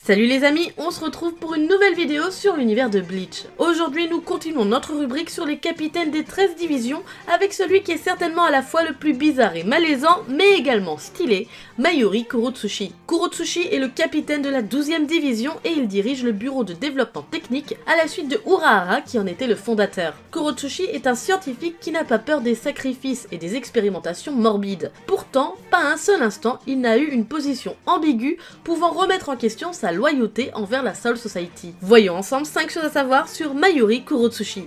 Salut les amis, on se retrouve pour une nouvelle vidéo sur l'univers de Bleach. Aujourd'hui nous continuons notre rubrique sur les capitaines des 13 divisions avec celui qui est certainement à la fois le plus bizarre et malaisant mais également stylé, Mayuri Kurotsushi. Kurotsushi est le capitaine de la 12e division et il dirige le bureau de développement technique à la suite de Urahara qui en était le fondateur. Kurotsushi est un scientifique qui n'a pas peur des sacrifices et des expérimentations morbides. Pourtant, pas un seul instant il n'a eu une position ambiguë pouvant remettre en question sa loyauté envers la Soul Society. Voyons ensemble 5 choses à savoir sur Mayuri Kurotsushi.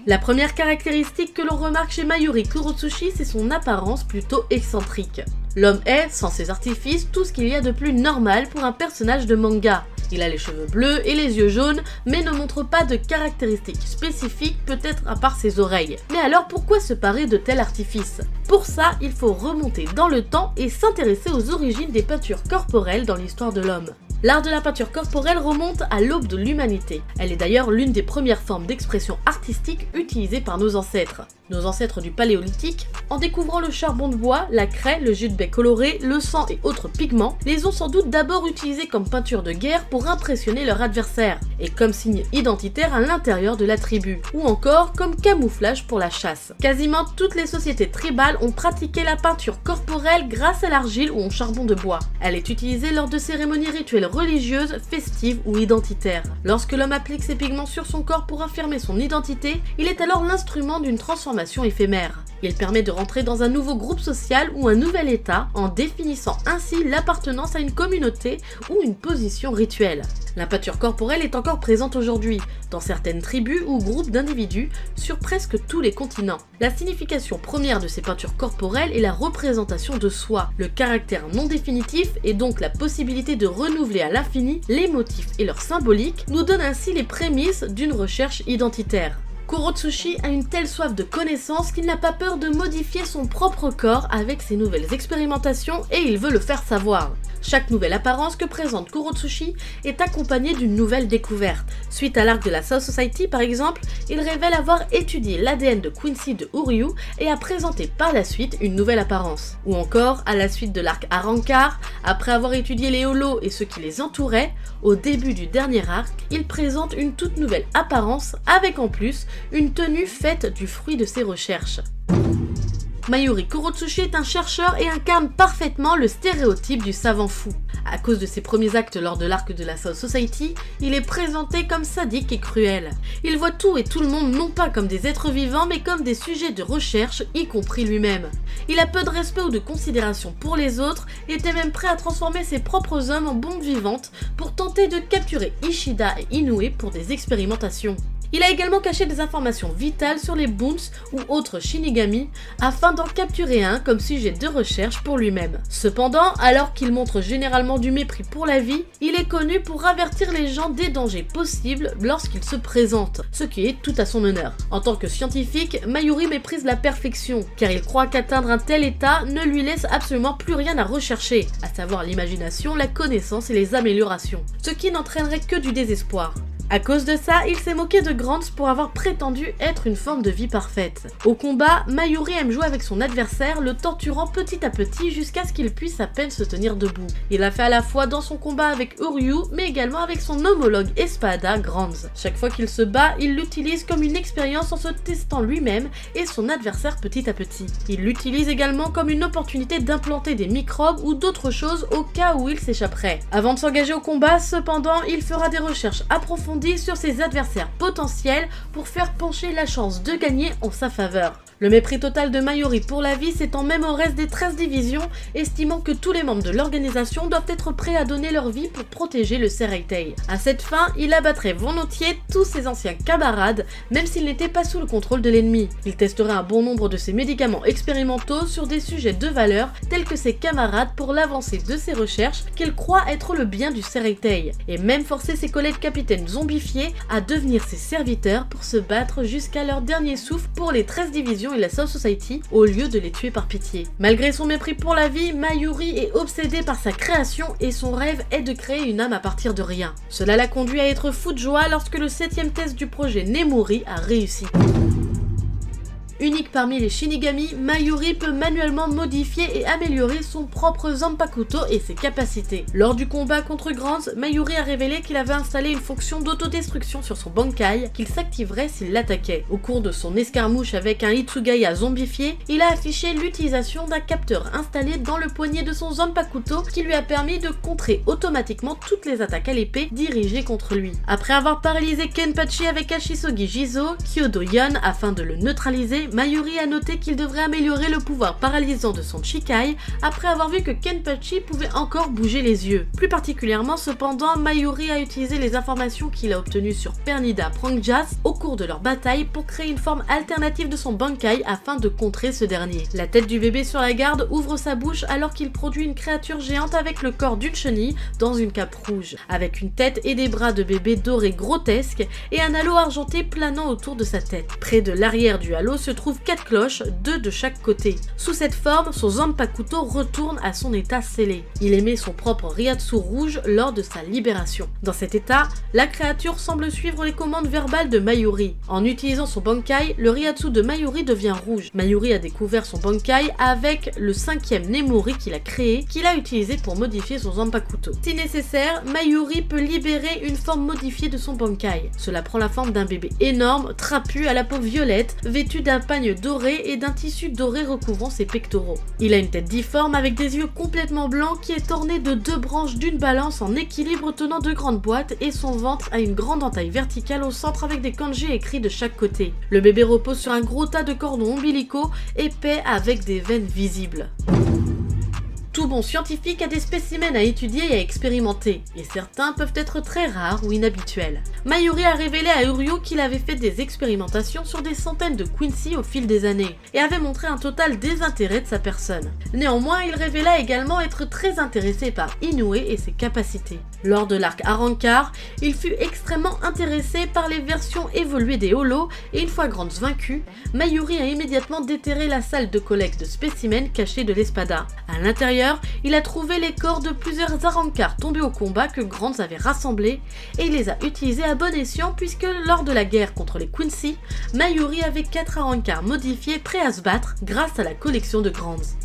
La première caractéristique que l'on remarque chez Mayuri Kurotsushi, c'est son apparence plutôt excentrique. L'homme est, sans ses artifices, tout ce qu'il y a de plus normal pour un personnage de manga. Il a les cheveux bleus et les yeux jaunes, mais ne montre pas de caractéristiques spécifiques, peut-être à part ses oreilles. Mais alors pourquoi se parer de tels artifices? Pour ça, il faut remonter dans le temps et s'intéresser aux origines des peintures corporelles dans l'histoire de l'homme. L'art de la peinture corporelle remonte à l'aube de l'humanité. Elle est d'ailleurs l'une des premières formes d'expression artistique utilisées par nos ancêtres. Nos ancêtres du paléolithique, en découvrant le charbon de bois, la craie, le jus de baie coloré, le sang et autres pigments, les ont sans doute d'abord utilisés comme peinture de guerre pour impressionner leur adversaire, et comme signe identitaire à l'intérieur de la tribu, ou encore comme camouflage pour la chasse. Quasiment toutes les sociétés tribales ont pratiqué la peinture corporelle grâce à l'argile ou au charbon de bois. Elle est utilisée lors de cérémonies rituelles religieuses, festives ou identitaires. Lorsque l'homme applique ses pigments sur son corps pour affirmer son identité, il est alors l'instrument d'une transformation éphémère. Il permet de rentrer dans un nouveau groupe social ou un nouvel état en définissant ainsi l'appartenance à une communauté ou une position rituelle. La peinture corporelle est encore présente aujourd'hui, dans certaines tribus ou groupes d'individus sur presque tous les continents. La signification première de ces peintures corporelles est la représentation de soi, le caractère non définitif et donc la possibilité de renouveler à l'infini les motifs et leur symbolique nous donne ainsi les prémices d'une recherche identitaire. Kurotsushi a une telle soif de connaissance qu'il n'a pas peur de modifier son propre corps avec ses nouvelles expérimentations et il veut le faire savoir. Chaque nouvelle apparence que présente Kurotsushi est accompagnée d'une nouvelle découverte. Suite à l'arc de la Soul Society par exemple, il révèle avoir étudié l'ADN de Quincy de Uryu et a présenté par la suite une nouvelle apparence. Ou encore, à la suite de l'arc Arrancar, après avoir étudié les holos et ceux qui les entouraient, au début du dernier arc, il présente une toute nouvelle apparence avec en plus une tenue faite du fruit de ses recherches. Mayuri Kurotsushi est un chercheur et incarne parfaitement le stéréotype du savant fou. À cause de ses premiers actes lors de l'arc de la Soul Society, il est présenté comme sadique et cruel. Il voit tout et tout le monde non pas comme des êtres vivants mais comme des sujets de recherche, y compris lui-même. Il a peu de respect ou de considération pour les autres et était même prêt à transformer ses propres hommes en bombes vivantes pour tenter de capturer Ishida et Inoue pour des expérimentations. Il a également caché des informations vitales sur les Boons ou autres Shinigami afin d'en capturer un comme sujet de recherche pour lui-même. Cependant, alors qu'il montre généralement du mépris pour la vie, il est connu pour avertir les gens des dangers possibles lorsqu'il se présente, ce qui est tout à son honneur. En tant que scientifique, Mayuri méprise la perfection, car il croit qu'atteindre un tel état ne lui laisse absolument plus rien à rechercher, à savoir l'imagination, la connaissance et les améliorations, ce qui n'entraînerait que du désespoir. À cause de ça, il s'est moqué de Grants pour avoir prétendu être une forme de vie parfaite. Au combat, Mayuri aime jouer avec son adversaire, le torturant petit à petit jusqu'à ce qu'il puisse à peine se tenir debout. Il l'a fait à la fois dans son combat avec Uryu, mais également avec son homologue Espada, Grants. Chaque fois qu'il se bat, il l'utilise comme une expérience en se testant lui-même et son adversaire petit à petit. Il l'utilise également comme une opportunité d'implanter des microbes ou d'autres choses au cas où il s'échapperait. Avant de s'engager au combat, cependant, il fera des recherches approfondies sur ses adversaires potentiels pour faire pencher la chance de gagner en sa faveur. Le mépris total de Mayuri pour la vie s'étend même au reste des 13 divisions, estimant que tous les membres de l'organisation doivent être prêts à donner leur vie pour protéger le Seireitei. À cette fin, il abattrait volontiers tous ses anciens camarades, même s'ils n'étaient pas sous le contrôle de l'ennemi. Il testerait un bon nombre de ses médicaments expérimentaux sur des sujets de valeur tels que ses camarades pour l'avancée de ses recherches qu'il croit être le bien du Seireitei, et même forcer ses collègues capitaines zombifiés à devenir ses serviteurs pour se battre jusqu'à leur dernier souffle pour les 13 divisions et la Soul Society au lieu de les tuer par pitié. Malgré son mépris pour la vie, Mayuri est obsédé par sa création et son rêve est de créer une âme à partir de rien. Cela l'a conduit à être fou de joie lorsque le 7e test du projet Nemuri a réussi. Unique parmi les Shinigami, Mayuri peut manuellement modifier et améliorer son propre Zanpakuto et ses capacités. Lors du combat contre Granz, Mayuri a révélé qu'il avait installé une fonction d'autodestruction sur son Bankai qu'il s'activerait s'il l'attaquait. Au cours de son escarmouche avec un Hitsugaya zombifié, il a affiché l'utilisation d'un capteur installé dans le poignet de son Zanpakuto qui lui a permis de contrer automatiquement toutes les attaques à l'épée dirigées contre lui. Après avoir paralysé Kenpachi avec Ashisogi Jizo, Kyodo Yon afin de le neutraliser, Mayuri a noté qu'il devrait améliorer le pouvoir paralysant de son Chikai après avoir vu que Kenpachi pouvait encore bouger les yeux. Plus particulièrement cependant, Mayuri a utilisé les informations qu'il a obtenues sur Pernida Prangjas au cours de leur bataille pour créer une forme alternative de son Bankai afin de contrer ce dernier. La tête du bébé sur la garde ouvre sa bouche alors qu'il produit une créature géante avec le corps d'une chenille dans une cape rouge, avec une tête et des bras de bébé dorés grotesques et un halo argenté planant autour de sa tête. Près de l'arrière du halo se trouvent 4 cloches, 2 de chaque côté. Sous cette forme, son Zanpakuto retourne à son état scellé. Il émet son propre Ryatsu rouge lors de sa libération. Dans cet état, la créature semble suivre les commandes verbales de Mayuri. En utilisant son Bankai, le Ryatsu de Mayuri devient rouge. Mayuri a découvert son Bankai avec le 5e Nemuri qu'il a créé, qu'il a utilisé pour modifier son Zanpakuto. Si nécessaire, Mayuri peut libérer une forme modifiée de son Bankai. Cela prend la forme d'un bébé énorme, trapu à la peau violette, vêtu d'un pagne doré et d'un tissu doré recouvrant ses pectoraux. Il a une tête difforme avec des yeux complètement blancs qui est orné de 2 branches d'une balance en équilibre tenant 2 grandes boîtes et son ventre a une grande entaille verticale au centre avec des kanji écrits de chaque côté. Le bébé repose sur un gros tas de cordons ombilicaux épais avec des veines visibles. Tout bon scientifique a des spécimens à étudier et à expérimenter, et certains peuvent être très rares ou inhabituels. Mayuri a révélé à Uryu qu'il avait fait des expérimentations sur des centaines de Quincy au fil des années, et avait montré un total désintérêt de sa personne. Néanmoins, il révéla également être très intéressé par Inoue et ses capacités. Lors de l'arc Arrancar, il fut extrêmement intéressé par les versions évoluées des holos, et une fois Granz vaincu, Mayuri a immédiatement déterré la salle de collecte de spécimens cachés de l'Espada. À l'intérieur, il a trouvé les corps de plusieurs Arrancars tombés au combat que Granz avait rassemblés et il les a utilisés à bon escient puisque lors de la guerre contre les Quincy, Mayuri avait 4 Arrancars modifiés prêts à se battre grâce à la collection de Granz.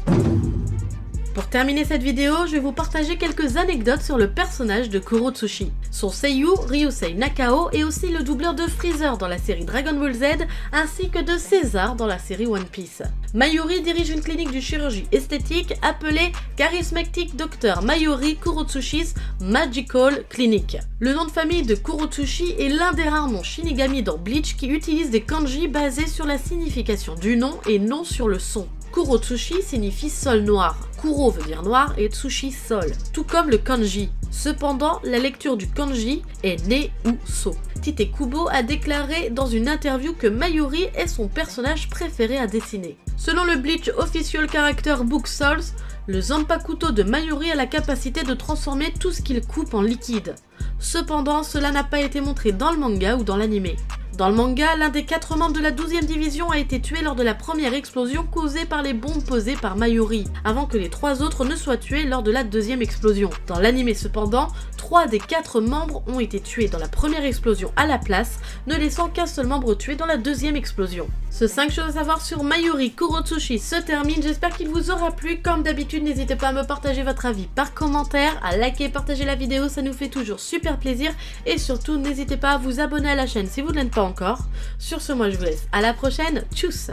Pour terminer cette vidéo, je vais vous partager quelques anecdotes sur le personnage de Kurotsuchi. Son seiyuu, Ryusei Nakao, est aussi le doubleur de Freezer dans la série Dragon Ball Z, ainsi que de César dans la série One Piece. Mayuri dirige une clinique de chirurgie esthétique appelée Charismatic Dr Mayuri Kurotsushi's Magical Clinic. Le nom de famille de Kurotsuchi est l'un des rares noms Shinigami dans Bleach qui utilise des kanji basés sur la signification du nom et non sur le son. Kurotsuchi signifie sol noir. Kuro veut dire noir et Tsushi sol, tout comme le kanji. Cependant, la lecture du kanji est ne ou so. Tite Kubo a déclaré dans une interview que Mayuri est son personnage préféré à dessiner. Selon le Bleach Official Character Book Souls, le Zanpakuto de Mayuri a la capacité de transformer tout ce qu'il coupe en liquide. Cependant, cela n'a pas été montré dans le manga ou dans l'anime. Dans le manga, l'un des 4 membres de la 12e division a été tué lors de la première explosion causée par les bombes posées par Mayuri, avant que les 3 autres ne soient tués lors de la 2e explosion. Dans l'anime cependant, 3 des 4 membres ont été tués dans la première explosion à la place, ne laissant qu'un seul membre tué dans la 2e explosion. Ce 5 choses à savoir sur Mayuri Kurotsuchi se termine, j'espère qu'il vous aura plu. Comme d'habitude, n'hésitez pas à me partager votre avis par commentaire, à liker et partager la vidéo, ça nous fait toujours super plaisir. Et surtout, n'hésitez pas à vous abonner à la chaîne si vous ne l'êtes pas encore. Sur ce, moi je vous laisse à la prochaine, tchuss!